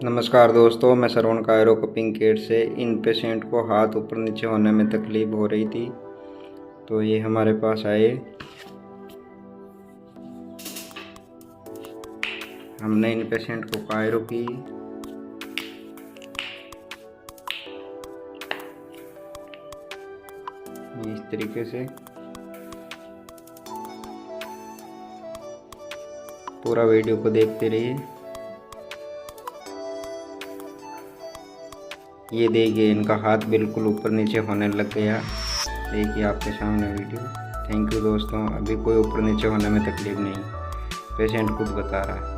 नमस्कार दोस्तों, मैं श्रवण कायरो कपिंग केयर से। इन पेशेंट को हाथ ऊपर नीचे होने में तकलीफ हो रही थी, तो ये हमारे पास आए। हमने इन पेशेंट को कायरो की इस तरीके से पूरा वीडियो को देखते रहिए। ये देखिए, इनका हाथ बिल्कुल ऊपर नीचे होने लग गया। देखिए आपके सामने वीडियो। थैंक यू दोस्तों। अभी कोई ऊपर नीचे होने में तकलीफ नहीं, पेशेंट खुद बता रहा है।